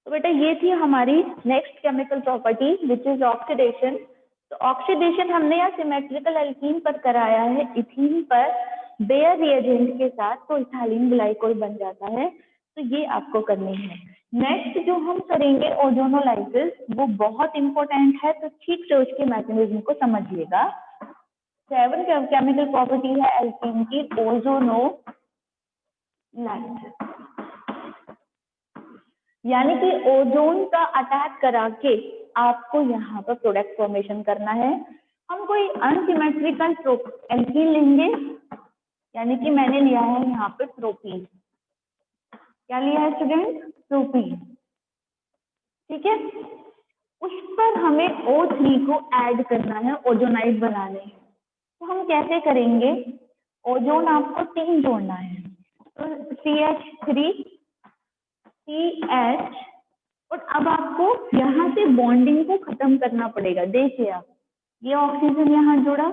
तो बेटा ये थी हमारी next chemical property which is oxidation. तो ऑक्सीडेशन हमने यहाँ सिमेट्रिकल एल्कीन पर कराया है, इथीन पर बेयर रिएजेंट के साथ तो इथाइलिन ग्लाइकोल बन जाता है। तो ये आपको करनी है। नेक्स्ट जो हम करेंगे ओजोनोलाइसिस, वो बहुत इंपॉर्टेंट है, तो ठीक से उसके मैकेनिज्म को समझिएगा। 7 केमिकल प्रॉपर्टी है एल्कीन की ओजोनोलाइसिस, यानी कि ओजोन का अटैक करा के आपको यहाँ पर प्रोडक्ट फॉर्मेशन करना है। हम कोई अनसिमेट्रिकल एल्कीन लेंगे, यानी कि मैंने लिया है यहाँ पे प्रोपीन। क्या लिया है स्टूडेंट? प्रोपीन। ठीक है, उस पर हमें O3 को ऐड करना है, ओजोनाइड बनाने हैं। तो हम कैसे करेंगे? ओजोन आपको 3 जोड़ना है, तो CH3 CH, और अब आपको यहाँ से बॉन्डिंग को खत्म करना पड़ेगा। देखिए आप, ये ऑक्सीजन यहाँ जुड़ा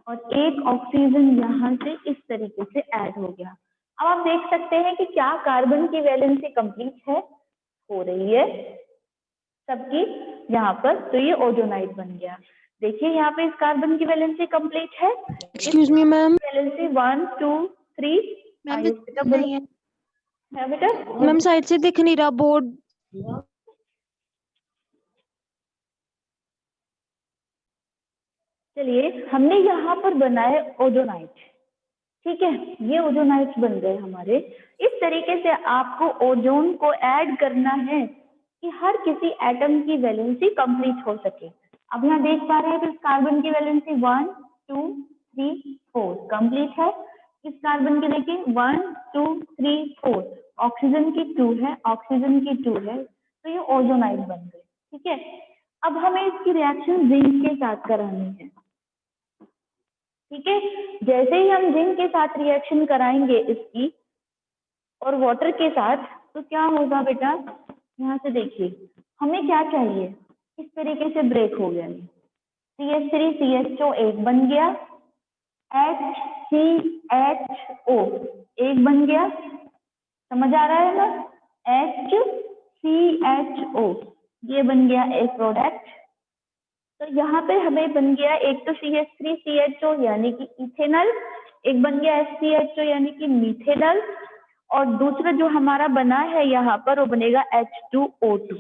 और एक ऑक्सीजन यहाँ से इस तरीके से ऐड हो गया। अब आप देख सकते हैं कि क्या कार्बन की वैलेंसी कंप्लीट है, हो रही है सबकी यहाँ पर, तो ये ओजोनाइड बन गया। देखिए यहाँ पे इस कार्बन की वैलेंसी कंप्लीट है। एक्सक्यूज मी मैम, वैलेंसी 1 2 3 नहीं है बेटा। मैम, साइड से दिख नहीं रहा बोर्ड। चलिए, हमने यहाँ पर बनाए ओजोनाइड। ठीक है, ये ओजोनाइड्स बन गए हमारे। इस तरीके से आपको ओजोन को ऐड करना है कि हर किसी एटम की वैलेंसी कंप्लीट हो सके। अब यहाँ देख पा रहे हैं कि इस कार्बन की वैलेंसी 1 2 3 4 कंप्लीट है। इस कार्बन की देखिए 1 2 3 4, ऑक्सीजन की 2 है, ऑक्सीजन की 2 है, तो ये ओजोनाइड बन गए। ठीक है, अब हमें इसकी रिएक्शन जिंक के साथ करानी है। ठीक है, जैसे ही हम जिंक के साथ रिएक्शन कराएंगे इसकी और वाटर के साथ, तो क्या होगा बेटा? यहाँ से देखिए, हमें क्या चाहिए, इस तरीके से ब्रेक हो गया। CH3 CHO एक बन गया, HCHO एक बन गया, समझ आ रहा है ना? HCHO ये बन गया एक प्रोडक्ट। तो यहाँ पे हमें बन गया एक तो CH3 CHO यानी कि इथेनॉल, एक बन गया HCHO यानी कि मीथेनॉल, और दूसरा जो हमारा बना है यहाँ पर वो बनेगा H2O2।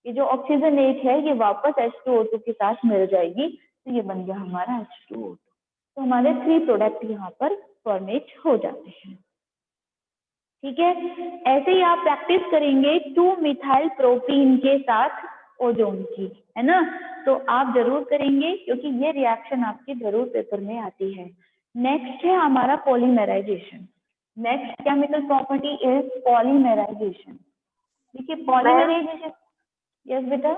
ये जो ऑक्सीजन एक है ये वापस H2O2 के साथ मिल जाएगी, तो ये बन गया हमारा H2O2। तो हमारे 3 प्रोडक्ट यहाँ पर फॉर्मेट हो जाते हैं। ठीक है, ऐसे ही आप प्रैक्टिस करेंगे 2 मिथाइल प्रोपीन के साथ ओजोन की, है ना? तो आप जरूर करेंगे क्योंकि ये रिएक्शन आपके जरूर पेपर में आती है। नेक्स्ट है हमारा polymerization. Next chemical property is polymerization. देखिए पॉलीमराइजेशन, यस बेटा।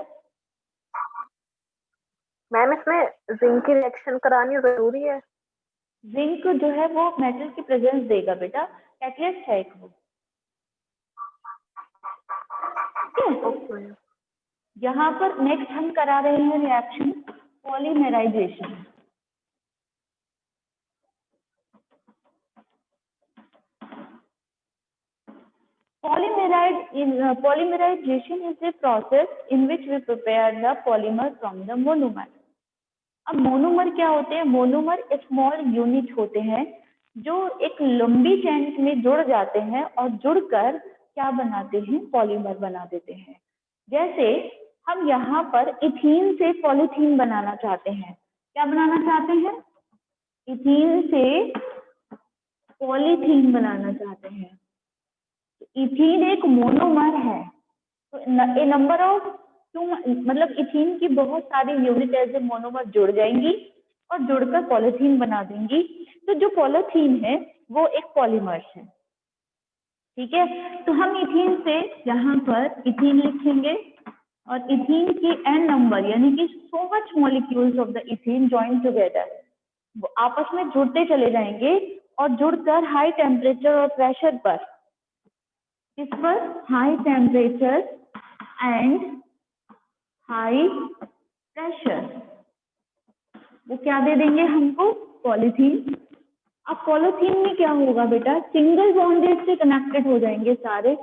मैम इसमें जिंक की रिएक्शन करानी जरूरी है? जिंक जो है वो मेटल की प्रेजेंस देगा बेटा, कैटलिस्ट है एक वो। यहाँ पर नेक्स्ट हम करा रहे हैं reaction polymerization. Polymerization is a process in which we prepare the polymer from the monomer. अब मोनोमर क्या होते हैं? मोनोमर स्मॉल यूनिट होते हैं जो एक लंबी चेन में जुड़ जाते हैं और जुड़कर क्या बनाते हैं? पॉलीमर बना देते हैं। जैसे हम यहाँ पर इथीन से पॉलीथीन बनाना चाहते हैं। क्या बनाना चाहते हैं? इथीन से पॉलीथीन बनाना चाहते हैं। इथीन एक मोनोमर है, तो ए नंबर ऑफ 2, मतलब इथीन की बहुत सारी यूनिट एज ए मोनोमर जुड़ जाएंगी और जुड़कर पॉलीथीन बना देंगी। तो जो पॉलीथीन है वो एक पॉलीमर है। ठीक है, तो हम इथीन से यहाँ पर इथीन लिखेंगे और इथीन की n नंबर यानी कि so much molecules of the ethene join together, वो आपस में जुड़ते चले जाएंगे और जुड़कर हाई टेम्परेचर और प्रेशर पर, इस पर high temperature and high pressure, वो क्या दे देंगे हमको? पॉलीथीन। अब पॉलीथीन में क्या होगा बेटा? सिंगल बॉन्डेज से कनेक्टेड हो जाएंगे सारे,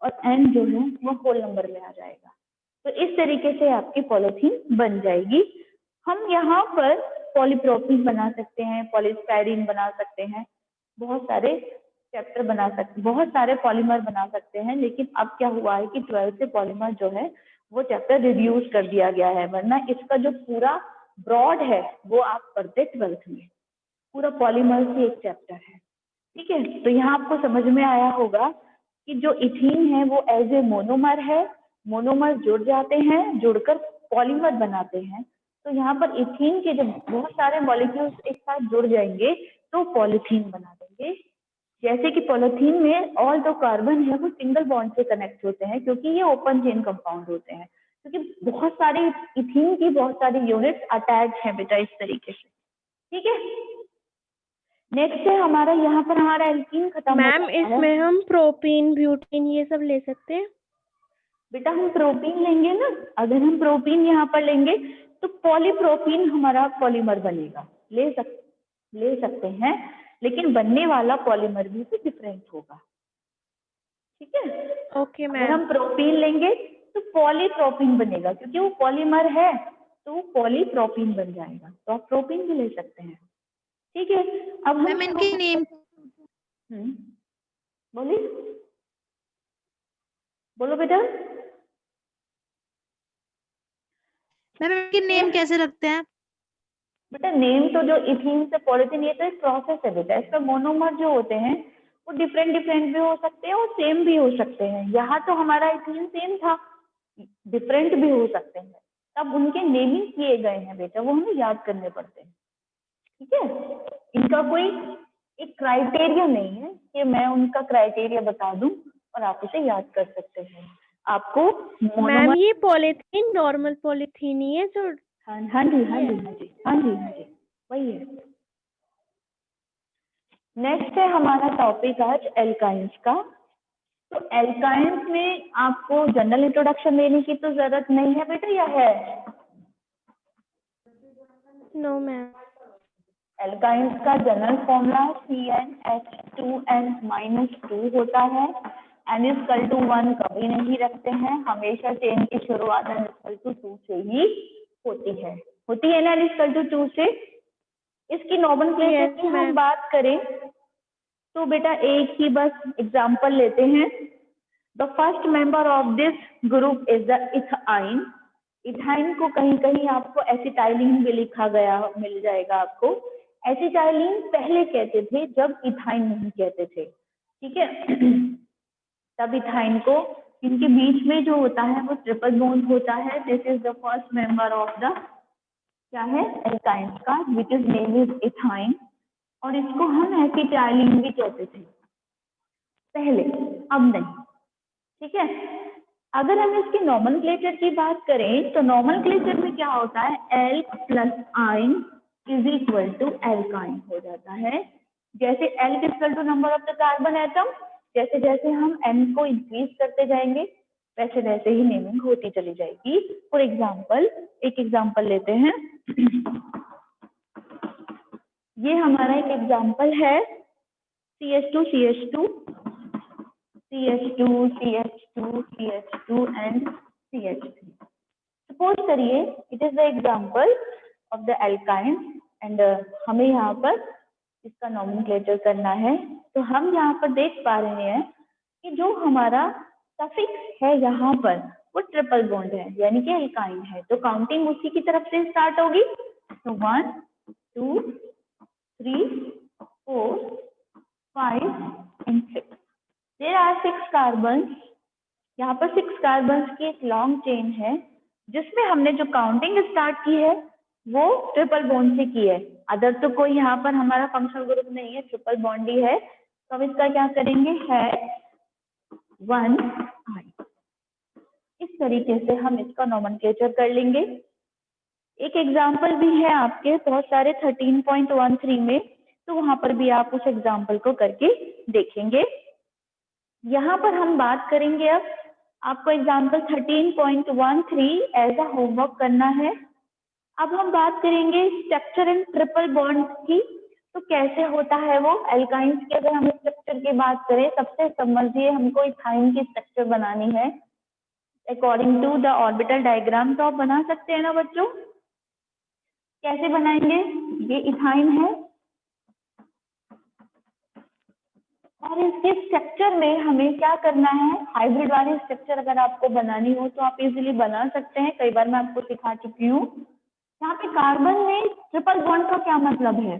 और एन जो है वो होल नंबर में आ जाएगा। तो इस तरीके से आपकी पॉलीथीन बन जाएगी। हम यहाँ पर पॉलीप्रोपीन बना सकते हैं, पॉलीस्टाइरीन बना सकते हैं, बहुत सारे चैप्टर बना सकते, बहुत सारे पॉलीमर बना सकते हैं। लेकिन अब क्या हुआ है कि 12th से पॉलीमर जो है वो चैप्टर रिड्यूस कर दिया गया है, वरना इसका जो पूरा ब्रॉड है वो आप पढ़ते 12th में, पूरा पॉलीमर से एक चैप्टर है। ठीक है, तो यहाँ आपको समझ में आया होगा कि जो इथीन है वो एज ए मोनोमर है, मोनोमर जुड़ जाते हैं, जुड़कर पॉलीमर बनाते हैं। तो यहाँ पर इथीन के जब बहुत सारे मॉलिक्यूल्स एक साथ जुड़ जाएंगे तो पॉलीथीन बना देंगे। जैसे कि पॉलीथीन में ऑल जो कार्बन है वो सिंगल बॉन्ड से कनेक्ट होते हैं, क्योंकि ये ओपन चेन कंपाउंड होते हैं, क्योंकि बहुत सारी इथीन की बहुत सारी यूनिट्स अटैच है बेटा इस तरीके से। ठीक है, नेक्स्ट है हमारा, यहाँ पर हमारा एल्कीन खत्म हो मैम जाता है। इसमें हम प्रोपीन ब्यूटीन ये सब ले सकते हैं? बेटा हम प्रोपीन लेंगे ना, अगर हम प्रोपीन यहाँ पर लेंगे तो पॉलीप्रोपीन हमारा पॉलीमर बनेगा, ले सकते हैं, लेकिन बनने वाला पॉलीमर भी तो डिफरेंट होगा। ठीक है, ओके अगर मैम। हम प्रोपीन लेंगे तो पॉलीप्रोपीन बनेगा, क्योंकि वो पॉलीमर है तो वो पॉलीप्रोपीन बन जाएगा, तो आप प्रोपीन भी ले सकते हैं। ठीक है, अब हम मैम इनके नेम बोलिए, बोलो बेटा। मैम इनके नेम कैसे रखते हैं? बेटा नेम तो जो इथीन से पॉलीथीन, ये तो एक प्रोसेस है बेटा, इसका मोनोमर जो होते हैं वो डिफरेंट डिफरेंट भी हो सकते हैं और सेम भी हो सकते हैं। यहाँ तो हमारा इथीन सेम था, डिफरेंट भी हो सकते हैं, तब उनके नेमिंग किए गए हैं बेटा, वो हमें याद करने पड़ते हैं। ठीक है, इनका कोई एक क्राइटेरिया नहीं है कि मैं उनका क्राइटेरिया बता दूं और आप उसे याद कर सकते हैं। आपको मैम मोनोमर, ये पॉलीथीन नॉर्मल पॉलीथीन ही है जो? हाँ जी हाँ जी हाँ जी हाँ जी हाँ जी वही है। नेक्स्ट है हमारा टॉपिक आज एल्काइंस का। तो एल्काइंस में आपको जनरल इंट्रोडक्शन देने की तो जरूरत नहीं है बेटा, या है? No ma'am. एल्काइंस का जनरल फॉर्मूला CnH2n-2 होता है। n=1 कभी नहीं रखते हैं, हमेशा चेन की शुरुआत n=2 से ही होती है ना, n=2 से। इसकी नॉमेनक्लेचर की हम बात करें तो बेटा एक ही बस एग्जांपल लेते हैं। The first member of this group is the ethyne. Ethyne को कहीं कहीं आपको एसिटाइलिन भी लिखा गया मिल जाएगा आपको। एसिटाइलिन पहले कहते थे जब इथाइन नहीं कहते थे। ठीक है, तब इथाइन को, इनके बीच में जो होता है वो ट्रिपल बॉन्ड होता है। This is the first member of the क्या है एल्काइंस का, which is name is ethyne, और इसको हम एसिटाइलिन भी कहते थे पहले, अब नहीं। ठीक है, अगर हम इसके नॉमेनक्लेचर की बात करें तो नॉमेनक्लेचर में क्या होता है, L plus yne is equal to alkyne हो जाता है। जैसे L equal to number of the carbon atom, जैसे जैसे हम एन को इंक्रीज करते जाएंगे वैसे वैसे ही नेमिंग होती चली जाएगी। फॉर एग्जाम्पल, एक एग्जाम्पल लेते हैं। ये हमारा एक एग्जाम्पल है CH2 CH2 CH2 CH2 CH2 and CH3। Suppose करिए it is the example of the alkyne and हमें यहाँ पर इसका नॉमेनक्लेचर करना है। तो हम यहाँ पर देख पा रहे हैं कि जो हमारा सफिक्स है यहाँ पर वो ट्रिपल बॉन्ड है, यानी कि एल्काइन है, तो काउंटिंग उसी की तरफ से स्टार्ट होगी। तो 1 2 3 4 5 and 6। There are 6 carbons. यहाँ पर 6 कार्बन्स की एक लॉन्ग चेन है जिसमें हमने जो काउंटिंग स्टार्ट की है वो ट्रिपल बॉन्ड से की है। अदर तो कोई यहाँ पर हमारा फंक्शनल ग्रुप नहीं है, ट्रिपल बॉन्ड ही है। तो हम इसका क्या करेंगे, है 1 आई। इस तरीके से हम इसका नॉमेनक्लेचर कर लेंगे। एक एग्जाम्पल भी है आपके बहुत सारे 13.13 में, तो वहां पर भी आप उस एग्जाम्पल को करके देखेंगे। यहाँ पर हम बात करेंगे, अब आपको एग्जाम्पल 13.13 एज अ होमवर्क करना है। अब हम बात करेंगे स्ट्रक्चर एंड ट्रिपल बॉन्ड की। तो कैसे होता है वो एल्काइंस की अगर हम स्ट्रक्चर की बात करें, सबसे समझिए हमको इथाइन की स्ट्रक्चर बनानी है according to the orbital diagram. तो आप बना सकते हैं ना बच्चों, कैसे बनाएंगे? ये इथाइन है और इसके स्ट्रक्चर में हमें क्या करना है, हाइब्रिड वाली स्ट्रक्चर अगर आपको बनानी हो तो आप इजीली बना सकते हैं, कई बार मैं आपको सिखा चुकी हूँ। यहाँ पे कार्बन में ट्रिपल बॉन्ड का क्या मतलब है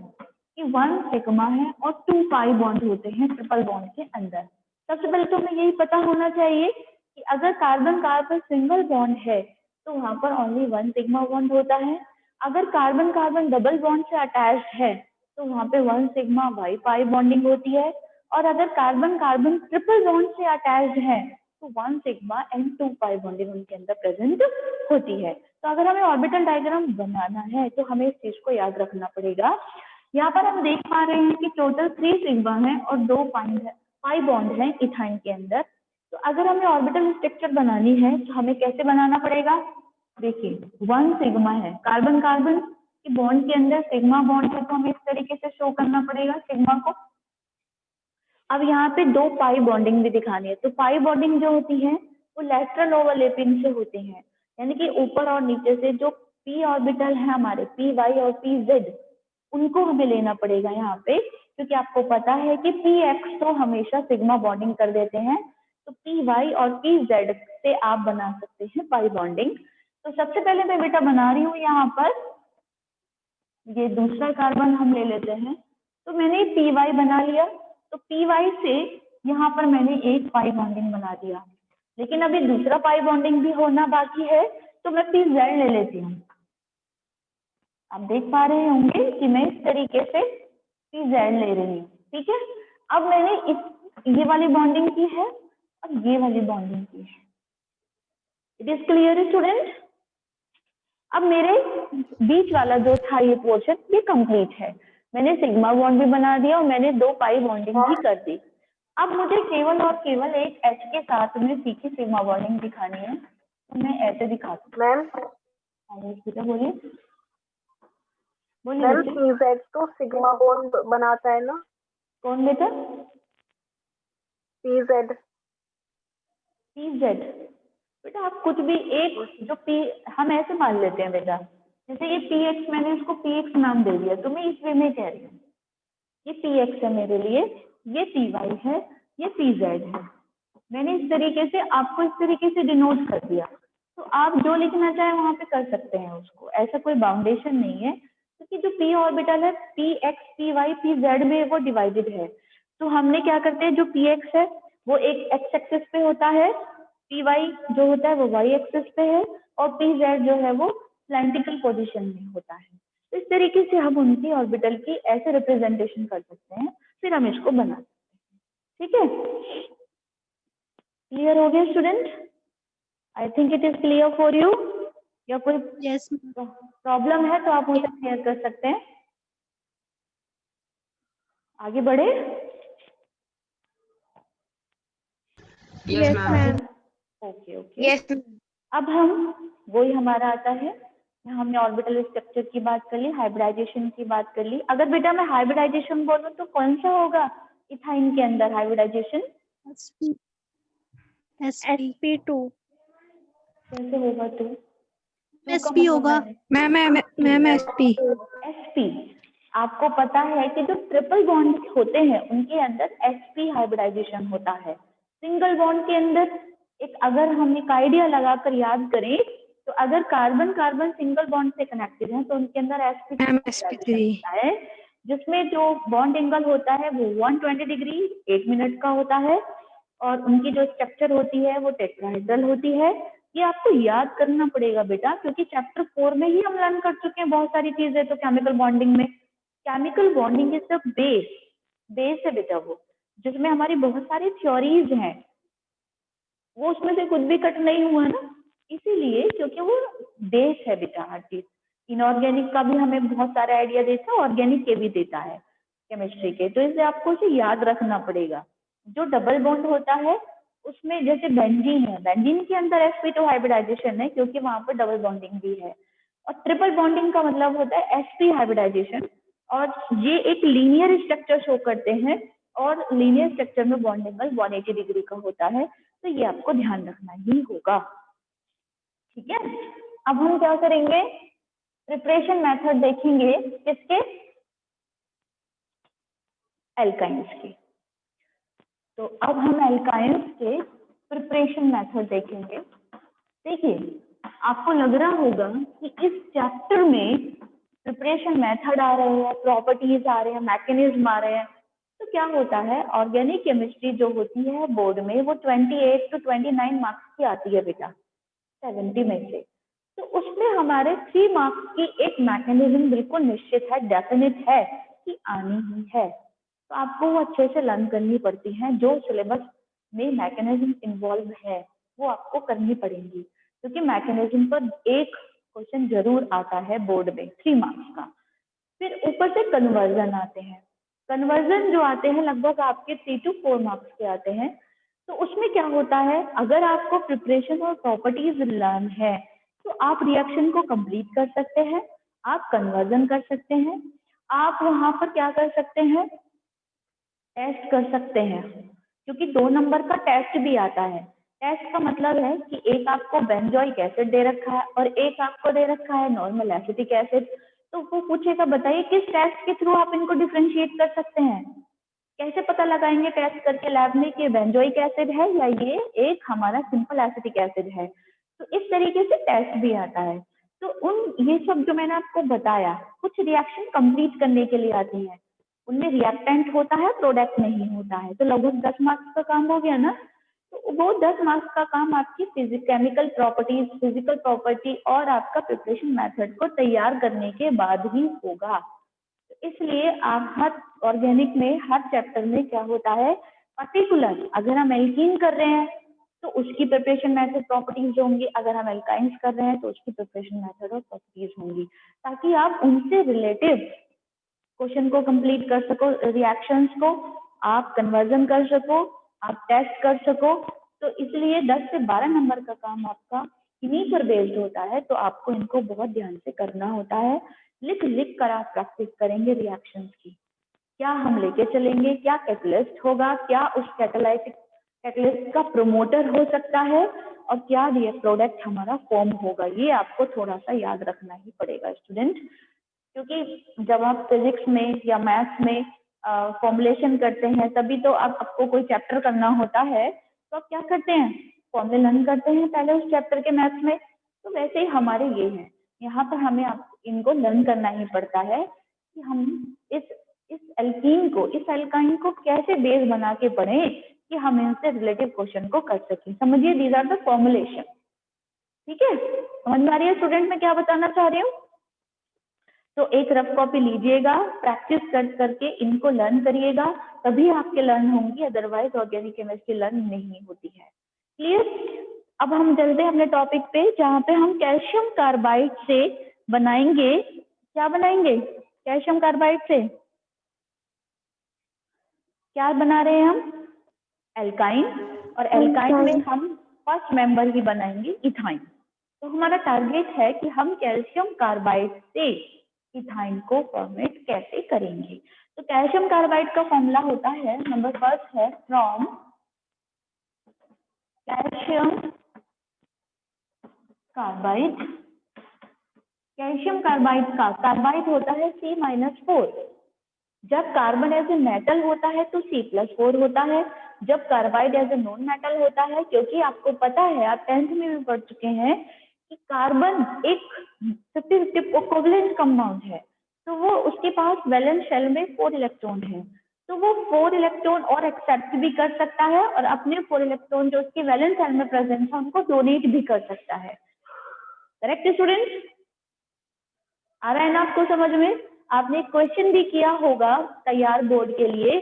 कि 1 सिग्मा है और 2 पाई बॉन्ड होते हैं ट्रिपल बॉन्ड के अंदर। सबसे पहले तो हमें यही पता होना चाहिए कि अगर कार्बन कार्बन सिंगल बॉन्ड है तो वहां पर ओनली 1 सिग्मा बॉन्ड होता है। अगर कार्बन कार्बन डबल बॉन्ड से अटैच्ड है तो वहां पे 1 सिग्मा बाई पाई बॉन्डिंग होती है। और अगर कार्बन कार्बन ट्रिपल बॉन्ड से अटैच्ड है तो 1 सिग्मा एंड 2 पाई बॉन्डिंग उनके अंदर प्रेजेंट होती है। तो अगर हमें ऑर्बिटल डायग्राम बनाना है तो हमें इस चीज को याद रखना पड़ेगा। यहाँ पर हम देख पा रहे हैं कि टोटल 3 सिग्मा है और 2 पाई बॉन्ड है इथाइन के अंदर। तो अगर हमें ऑर्बिटल स्ट्रक्चर बनानी है तो हमें कैसे बनाना पड़ेगा? देखिए 1 सिग्मा है, कार्बन कार्बन की बॉन्ड के अंदर सिग्मा बॉन्ड है तो हमें इस तरीके से शो करना पड़ेगा सिग्मा को। अब यहाँ पे 2 पाई बॉन्डिंग भी दिखानी है, तो पाई बॉन्डिंग जो होती है वो लेटरल ओवरलैपिंग से होती है, यानी कि ऊपर और नीचे से जो पी ऑर्बिटल है हमारे पी वाई और पी जेड उनको हमें लेना पड़ेगा यहाँ पे, क्योंकि आपको पता है कि पी एक्स तो हमेशा सिग्मा बॉन्डिंग कर देते हैं, तो पी वाई और पी जेड से आप बना सकते हैं पाई बॉन्डिंग। तो सबसे पहले मैं बेटा बना रही हूँ यहाँ पर, ये दूसरा कार्बन हम ले लेते हैं, तो मैंने पी वाई बना लिया, तो पी वाई से यहाँ पर मैंने एक पाई बॉन्डिंग बना दिया, लेकिन अभी दूसरा पाई बॉन्डिंग भी होना बाकी है, तो मैं पी जेड ले लेती हूँ। आप देख पा रहे होंगे कि मैं इस तरीके से पी जेड ले रही हूँ, ठीक है। अब मैंने ये वाली बॉन्डिंग की है और ये वाली बॉन्डिंग की है। It is clear student? अब मेरे बीच वाला जो था ये पोर्शन ये कंप्लीट है, मैंने सिग्मा बॉन्ड भी बना दिया और मैंने 2 पाई बॉन्डिंग भी कर दी। अब मुझे केवल और केवल एक एच के साथ में सीखी सिग्मा बॉन्डिंग दिखानी है, तो मैं ऐसे दिखाती हूँ। मैम बेटा बोलिए बोलिए मैम बच्चे। पीजेड तो सिग्मा बॉन्ड बनाता है ना? कौन बेटा? पीजेड पीजेड बेटा आप कुछ भी एक जो पी हम ऐसे मान लेते हैं बेटा, जैसे ये पी एक्स मैंने इसको पी एक्स नाम दे दिया, तो मैं इस वे में कह रही हूँ ये पी एक्स है मेरे लिए, ये पी वाई है, ये पी जेड है। मैंने इस तरीके से आपको इस तरीके से डिनोट कर दिया, तो आप जो लिखना चाहे वहां पे कर सकते हैं उसको, ऐसा कोई बाउंडेशन नहीं है, क्योंकि जो पी ऑर्बिटल है p x p y p z में वो डिवाइडेड है। तो हमने क्या करते हैं, जो पी एक्स है वो एक एक्स एक्सिस पे होता है, पी वाई जो होता है वो वाई एक्सिस पे है, और पी जेड जो है वो सिलेंड्रिकल पोजीशन में होता है। तो इस तरीके से हम उनकी ऑर्बिटल की ऐसे रिप्रेजेंटेशन कर सकते हैं, फिर हम इसको बना सकते हैं, ठीक है। क्लियर हो गया student? I think it is clear for you, या कोई यस प्रॉब्लम है तो आप मुझे क्लियर कर सकते हैं। आगे बढ़े? Yes ma'am. Okay okay. अब हम वही हमारा आता है, हमने ऑर्बिटल स्ट्रक्चर की बात कर ली, हाइब्रिडाइजेशन की बात कर ली। अगर बेटा मैं हाइब्रिडाइजेशन बोलूं तो कौन सा होगा इथाइन के अंदर हाइब्रिडाइजेशन? sp2 कैसे होगा? तो एसपी होगा मैम एसपी। एसपी। आपको पता है कि जो ट्रिपल बॉन्ड होते हैं उनके अंदर एसपी हाइब्रिडाइजेशन होता है। सिंगल बॉन्ड के अंदर एक अगर हम एक आइडिया लगाकर याद करें तो अगर कार्बन कार्बन सिंगल बॉन्ड से कनेक्टेड है तो उनके अंदर एसपी होता है, जिसमें जो बॉन्ड एंगल होता है वो 120 डिग्री 8 मिनट का होता है, और उनकी जो स्ट्रक्चर होती है वो टेट्राहेड्रल होती है। ये आपको याद करना पड़ेगा बेटा, क्योंकि चैप्टर 4 में ही हम लर्न कर चुके हैं बहुत सारी चीजें। तो केमिकल बॉन्डिंग में chemical bonding is the base है बेटा, वो जिसमें हमारी बहुत सारी थ्योरीज हैं, वो उसमें से कुछ भी कट नहीं हुआ ना, इसीलिए क्योंकि वो बेस है बेटा हर चीज। इनऑर्गेनिक का भी हमें बहुत सारा आइडिया देता है, ऑर्गेनिक के भी देता है केमिस्ट्री के, तो इसलिए आपको इसे याद रखना पड़ेगा। जो डबल बॉन्ड होता है उसमें जैसे बेंजीन है, बेंजीन के अंदर sp2 हाइब्रिडाइजेशन है क्योंकि वहां पर डबल बॉन्डिंग भी है, और ट्रिपल बॉन्डिंग का मतलब होता है sp हाइब्रिडाइजेशन, और ये एक लीनियर स्ट्रक्चर शो करते हैं और लीनियर स्ट्रक्चर में बॉन्ड एंगल 180 डिग्री का होता है, तो ये आपको ध्यान रखना ही होगा। ठीक है, अब हम क्या करेंगे, प्रिपरेशन मेथड देखेंगे किसके, एल्काइंस के। तो अब हम एल्काइंस के प्रिपरेशन मेथड देखेंगे। देखिए, आपको लग रहा होगा कि इस चैप्टर में प्रिपरेशन मेथड आ रहे हैं, प्रॉपर्टीज आ रहे हैं, मैकेनिज्म आ रहे हैं। तो क्या होता है, ऑर्गेनिक केमिस्ट्री जो होती है बोर्ड में वो 28 to 29 मार्क्स की आती है बेटा, 70 में से। तो उसमें हमारे 3 मार्क्स की एक मैकेनिज्म बिल्कुल निश्चित है, डेफिनेट है कि आनी ही है। तो आपको वो अच्छे से लर्न करनी पड़ती है, जो सिलेबस में मैकेनिज्म इन्वॉल्व है वो आपको करनी पड़ेंगी, क्योंकि मैकेनिज्म पर एक क्वेश्चन जरूर आता है बोर्ड में 3 मार्क्स का। फिर ऊपर से कन्वर्जन आते हैं, कन्वर्जन जो आते हैं लगभग आपके 3 to 4 मार्क्स के आते हैं। तो उसमें क्या होता है, अगर आपको प्रिपरेशन और प्रॉपर्टीज लर्न है तो आप रिएक्शन को कंप्लीट कर सकते हैं, आप कन्वर्जन कर सकते हैं, आप वहां पर क्या कर सकते हैं, टेस्ट कर सकते हैं, क्योंकि 2 नंबर का टेस्ट भी आता है। टेस्ट का मतलब है कि एक आपको बेंजोइक एसिड दे रखा है और एक आपको दे रखा है नॉर्मल एसिटिक एसिड। तो वो पूछेगा बताइए किस टेस्ट के थ्रू आप इनको डिफरेंशिएट कर सकते हैं, कैसे पता लगाएंगे टेस्ट करके लैब में कि बेंजोइक एसिड है या ये एक हमारा सिंपल एसिटिक एसिड है। तो इस तरीके से टेस्ट भी आता है। तो उन ये सब जो मैंने आपको बताया, कुछ रिएक्शन कंप्लीट करने के लिए आती है, उनमें रिएक्टेंट होता है, प्रोडक्ट नहीं होता है। तो लगभग 10 मार्क्स का काम हो गया ना। तो वो 10 मार्क्स का काम आपकी केमिकल प्रॉपर्टीज, फिजिकल प्रॉपर्टी और आपका प्रिपरेशन मेथड को तैयार करने के बाद ही होगा। तो इसलिए आप हर ऑर्गेनिक में हर चैप्टर में क्या होता है, पर्टिकुलर अगर हम एल्कीन कर रहे हैं तो उसकी प्रिपरेशन मेथड प्रॉपर्टीज होंगी, अगर हम एल्काइंस कर रहे हैं तो उसकी प्रिपरेशन मेथड और प्रॉपर्टीज होंगी, ताकि आप उनसे रिलेटिव क्वेश्चन को कंप्लीट कर सको, रिएक्शंस को आप कन्वर्जन कर सको, आप टेस्ट कर सको। तो इसलिए 10 से 12 नंबर का काम आपका इन्हीं पर बेस्ड होता है, तो आपको इनको बहुत ध्यान से करना होता है। लिख लिख कर आप प्रैक्टिस करेंगे रिएक्शंस की, क्या हम लेके चलेंगे, क्या कैटलिस्ट होगा, क्या उस कैटलिस्ट का प्रोमोटर हो सकता है, और क्या ये प्रोडक्ट हमारा फॉर्म होगा। ये आपको थोड़ा सा याद रखना ही पड़ेगा स्टूडेंट, क्योंकि जब आप फिजिक्स में या मैथ्स में फॉर्मुलेशन करते हैं तभी तो आपको कोई चैप्टर करना होता है, तो आप क्या करते हैं, फॉर्मूले लर्न करते हैं पहले उस चैप्टर के मैथ्स में। तो वैसे ही हमारे ये है, यहाँ पर हमें इनको लर्न करना ही पड़ता है कि हम इस एल्कीन को, इस एल्काइन को कैसे बेस बना के पढ़ें कि हम इनसे रिलेटिव क्वेश्चन को कर सकें। समझिए, दीज आर द फॉर्मुलेशन। ठीक है, समझ में आ रही है स्टूडेंट मैं क्या बताना चाह रही हूँ। तो एक रफ कॉपी लीजिएगा, प्रैक्टिस कर करके इनको लर्न करिएगा, तभी आपके लर्न होंगी, अदरवाइज ऑर्गेनिक केमिस्ट्री लर्न नहीं होती है। क्लियर। अब हम चलते हैं अपने टॉपिक पे, जहाँ पे हम कैल्शियम कार्बाइड से बनाएंगे, क्या बनाएंगे, कैल्शियम कार्बाइड से क्या बना रहे हैं हम, एल्काइन, और एल्काइन में हम फर्स्ट मेंबर ही बनाएंगे इथाइन। तो हमारा टारगेट है कि हम कैल्शियम कार्बाइड से इथाइन को फॉर्मेट कैसे करेंगे। तो कैल्शियम कार्बाइड का फॉर्मूला होता है, नंबर फर्स्ट है from calcium carbide. Calcium carbide का कार्बाइड होता है C-4। जब कार्बन एज ए मेटल होता है तो C+4 होता है। जब carbide as a non metal होता है, क्योंकि आपको पता है, आप 10th में भी पढ़ चुके हैं कि कार्बन एक 50-50 कोवेलेंट कंपाउंड है, तो वो उसके पास वैलेंस शेल में 4 इलेक्ट्रॉन है, तो वो 4 इलेक्ट्रॉन और एक्सेप्ट भी कर सकता है और अपने 4 इलेक्ट्रॉन जो उसके वैलेंस शेल में प्रेजेंट है उनको डोनेट भी कर सकता है। करेक्ट स्टूडेंट्स, आ रहा है ना आपको समझ में। आपने क्वेश्चन भी किया होगा तैयार बोर्ड के लिए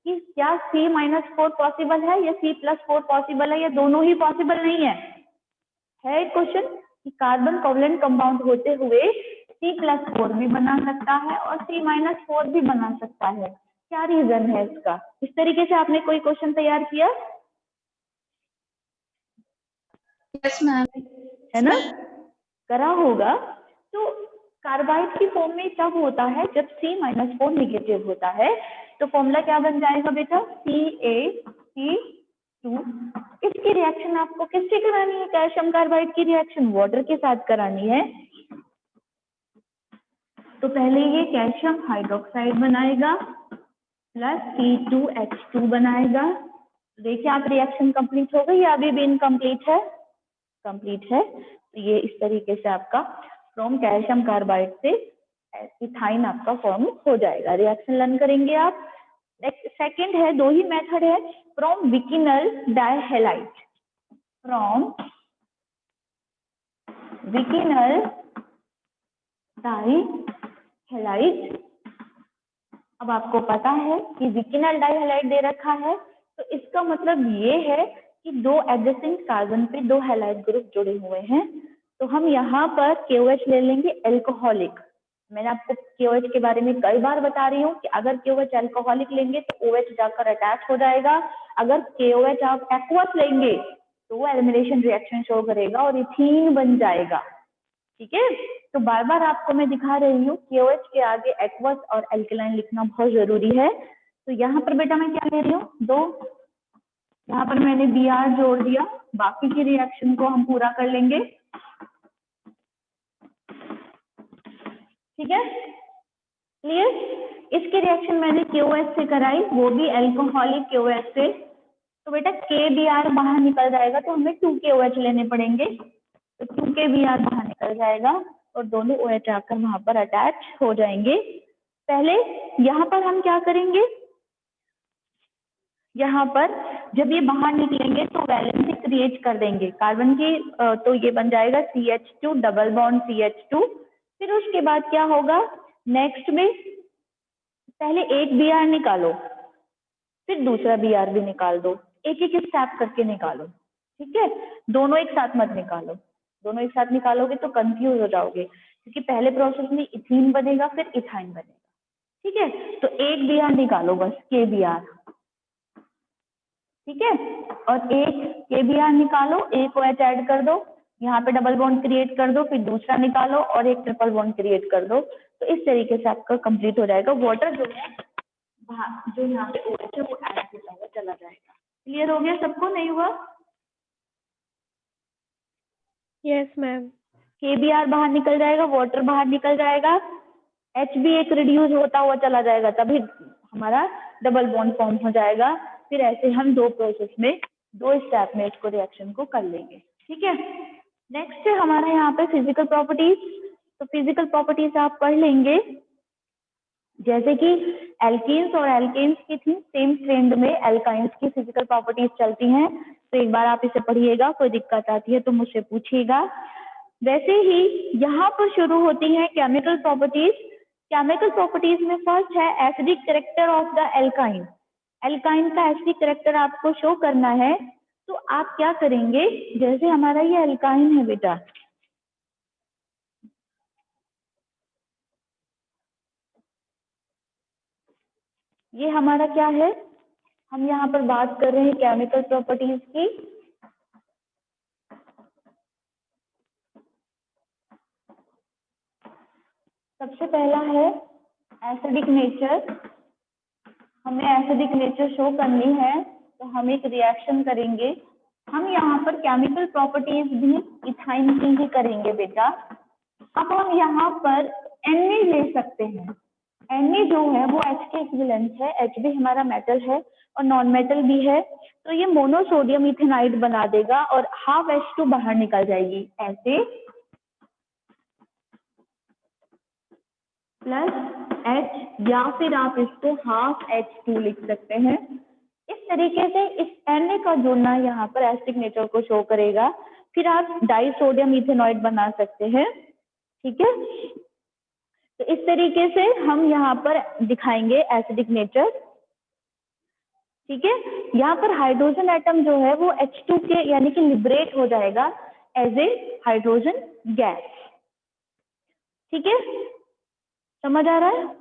कि क्या C-4 पॉसिबल है या C+4 पॉसिबल है, या दोनों ही पॉसिबल नहीं है एक क्वेश्चन कि कार्बन कोवेलेंट कंपाउंड होते हुए C+4 भी बना सकता है और C-4 भी बना सकता है। क्या रीजन है इसका। इस तरीके से आपने कोई क्वेश्चन तैयार किया यस मैम, है ना, करा होगा। तो कार्बाइड की फॉर्म में तब होता है जब C-4 नेगेटिव होता है। तो फॉर्मूला क्या बन जाएगा बेटा, CaC2। इसकी रिएक्शन आपको किससे करानी है, कैल्शियम कार्बाइड की रिएक्शन वाटर के साथ करानी है। तो पहले ये कैल्शियम हाइड्रोक्साइड बनाएगा प्लस C2H2 बनाएगा। देखिए आप रिएक्शन कंप्लीट हो गई या अभी भी इनकम्प्लीट है, कंप्लीट है। तो ये इस तरीके से आपका फ्रॉम कैल्शियम कार्बाइड से इथाइन आपका फॉर्म हो जाएगा। रिएक्शन लर्न करेंगे आप। सेकंड है, दो ही मेथड है, फ्रॉम विकिनल डाइहैलाइड, फ्रॉम विकिनल डाइहैलाइड। अब आपको पता है कि विकिनल डाइहैलाइड दे रखा है, तो इसका मतलब ये है कि दो एडजेसेंट कार्बन पे दो हैलाइड ग्रुप जुड़े हुए हैं। तो हम यहाँ पर KOH ले लेंगे एल्कोहलिक। मैंने आपको KOH के बारे में कई बार बता रही हूँ कि अगर KOH एल्कोहलिक लेंगे तो OH जाकर अटैच हो जाएगा। अगर KOH आप एक्वस लेंगे तो वो एलिमिनेशन रिएक्शन शो करेगा और इथीन बन जाएगा। ठीक है, तो बार बार आपको मैं दिखा रही हूँ KOH के आगे एक्वस और एल्केलाइन लिखना बहुत जरूरी है। तो यहाँ पर बेटा मैं क्या ले रही हूँ, दो, यहाँ पर मैंने Br जोड़ दिया। बाकी की रिएक्शन को हम पूरा कर लेंगे। ठीक है, क्लियर। इसकी रिएक्शन मैंने KOH से कराई, वो भी एल्कोहलिक KOH से। तो बेटा KBr बाहर निकल जाएगा, तो हमें 2 KOH लेने पड़ेंगे। तो 2 KBr बाहर निकल जाएगा और दोनों OH आकर वहां पर अटैच हो जाएंगे। पहले यहाँ पर हम क्या करेंगे, यहाँ पर जब ये बाहर निकलेंगे तो वैलेंसी क्रिएट कर देंगे कार्बन की। तो ये बन जाएगा CH2 डबल बॉन्ड CH2। फिर उसके बाद क्या होगा, नेक्स्ट में पहले एक Br निकालो, फिर दूसरा Br भी निकाल दो, एक एक स्टेप करके निकालो। ठीक है, दोनों एक साथ मत निकालो, दोनों एक साथ निकालोगे तो कंफ्यूज हो जाओगे, क्योंकि पहले प्रोसेस में इथीन बनेगा फिर इथाइन बनेगा। ठीक है, तो एक Br निकालो बस, KBr। ठीक है, और एक KBr निकालो, एक OH ऐड कर दो, यहाँ पे डबल बॉन्ड क्रिएट कर दो, फिर दूसरा निकालो और एक ट्रिपल बॉन्ड क्रिएट कर दो। तो इस तरीके से आपका कंप्लीट हो जाएगा। वाटर जो है जो यहाँ पे OH है वो ऐड होता हुआ चला जाएगा। क्लियर हो गया सबको, नहीं हुआ? Yes ma'am. KBr बाहर निकल जाएगा, वाटर बाहर निकल जाएगा, H भी एक रिड्यूस होता हुआ चला जाएगा, तभी हमारा डबल बॉन्ड फॉर्म हो जाएगा। फिर ऐसे हम दो प्रोसेस में, दो स्टेप में इसको रिएक्शन को कर लेंगे। ठीक है, नेक्स्ट है हमारा यहाँ पे फिजिकल प्रॉपर्टीज। तो फिजिकल प्रॉपर्टीज आप पढ़ लेंगे, जैसे कि एल्कीन्स और एल्केन्स की थी, सेम ट्रेंड में एल्काइंस की फिजिकल प्रॉपर्टीज चलती हैं। तो एक बार आप इसे पढ़िएगा, कोई दिक्कत आती है तो मुझसे पूछिएगा। वैसे ही यहाँ पर शुरू होती हैं केमिकल प्रॉपर्टीज। केमिकल प्रॉपर्टीज में फर्स्ट है acidic character of the alkyne. Alkyne का एसिडिक कैरेक्टर आपको शो करना है, तो आप क्या करेंगे, जैसे हमारा ये एल्काइन है बेटा, ये हमारा क्या है, हम यहाँ पर बात कर रहे हैं केमिकल प्रॉपर्टीज की। सबसे पहला है एसिडिक नेचर। हमें एसिडिक नेचर शो करनी है तो हम एक रिएक्शन करेंगे। हम यहाँ पर केमिकल प्रॉपर्टीज भी इथाइन की ही करेंगे बेटा। अब हम यहाँ पर Na ले सकते हैं। Na जो है वो H के इक्विवेलेंट है, H भी हमारा मेटल है और नॉन मेटल भी है, तो ये मोनोसोडियम इथेनाइड बना देगा और हाफ H2 बाहर निकल जाएगी ऐसे, प्लस H, या फिर आप इसको हाफ H2 लिख सकते हैं। इस तरीके से इस Na का जुड़ना यहाँ पर एसिडिक नेचर को शो करेगा। फिर आप डाइसोडियम इथेनॉइड बना सकते हैं। ठीक है, तो इस तरीके से हम यहाँ पर दिखाएंगे एसिडिक नेचर। ठीक है, यहाँ पर हाइड्रोजन एटम जो है वो H2 के यानी कि लिबरेट हो जाएगा एज ए हाइड्रोजन गैस। ठीक है, समझ आ रहा है?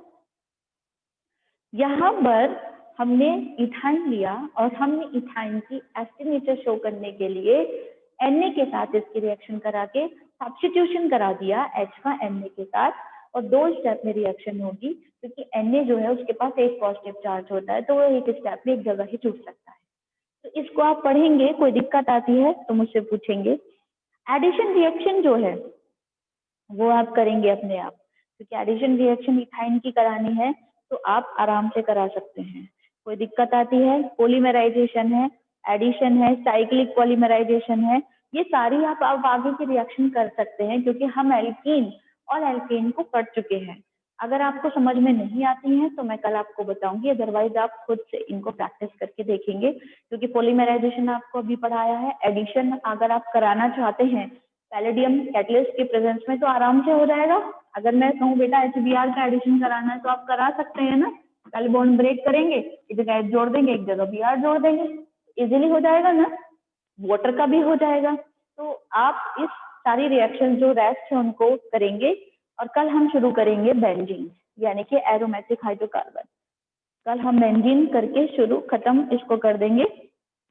यहाँ पर हमने इथाइन लिया और हमने इथाइन की एसिडिक नेचर शो करने के लिए Na के साथ इसकी रिएक्शन करा के सब्स्टिट्यूशन करा दिया H का Na के साथ। और 2 स्टेप में रिएक्शन होगी, क्योंकि Na जो है उसके पास एक पॉजिटिव चार्ज होता है, तो वो एक स्टेप में एक जगह ही जुड़ सकता है। तो इसको आप पढ़ेंगे, कोई दिक्कत आती है तो मुझसे पूछेंगे। एडिशन रिएक्शन जो है वो आप करेंगे अपने आप, क्योंकि एडिशन रिएक्शन इथाइन की करानी है तो आप आराम से करा सकते हैं। कोई दिक्कत आती है, पॉलीमराइजेशन है, एडिशन है, साइक्लिक पॉलीमराइजेशन है, ये सारी आप आगे की रिएक्शन कर सकते हैं, क्योंकि हम एल्कीन और एल्केन को पढ़ चुके हैं। अगर आपको समझ में नहीं आती हैं तो मैं कल आपको बताऊंगी, अदरवाइज आप खुद से इनको प्रैक्टिस करके देखेंगे, क्योंकि पॉलीमराइजेशन आपको अभी पढ़ाया है। एडिशन अगर आप कराना चाहते हैं पैलेडियम कैटलिस्ट के प्रेजेंस में तो आराम से हो जाएगा। अगर मैं कहूँ बेटा HBr का एडिशन कराना है तो आप करा सकते हैं ना, पहले बॉन्ड ब्रेक करेंगे, एक जगह H जोड़ देंगे, एक जगह Br जोड़ देंगे, इजीली हो जाएगा ना, वाटर का भी हो जाएगा। तो आप इस सारी रिएक्शन जो रेस्ट है उनको करेंगे, और कल हम शुरू करेंगे बेंजीन यानी कि एरोमेटिक हाइड्रोकार्बन। कल हम बेंजीन करके शुरू खत्म इसको कर देंगे।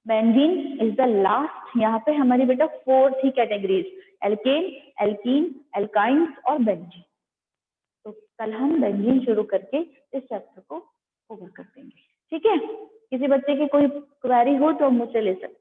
बेंजीन इज द लास्ट, यहाँ पे हमारी बेटा 4 ही कैटेगरीज, एल्केन, एल्कीन, एल्काइंस और बेंजीन। तो कल हम बेंजीन शुरू करके इस चैप्टर को कवर कर देंगे, ठीक है। किसी बच्चे की कोई क्वेरी हो तो मुझसे ले सकते हैं।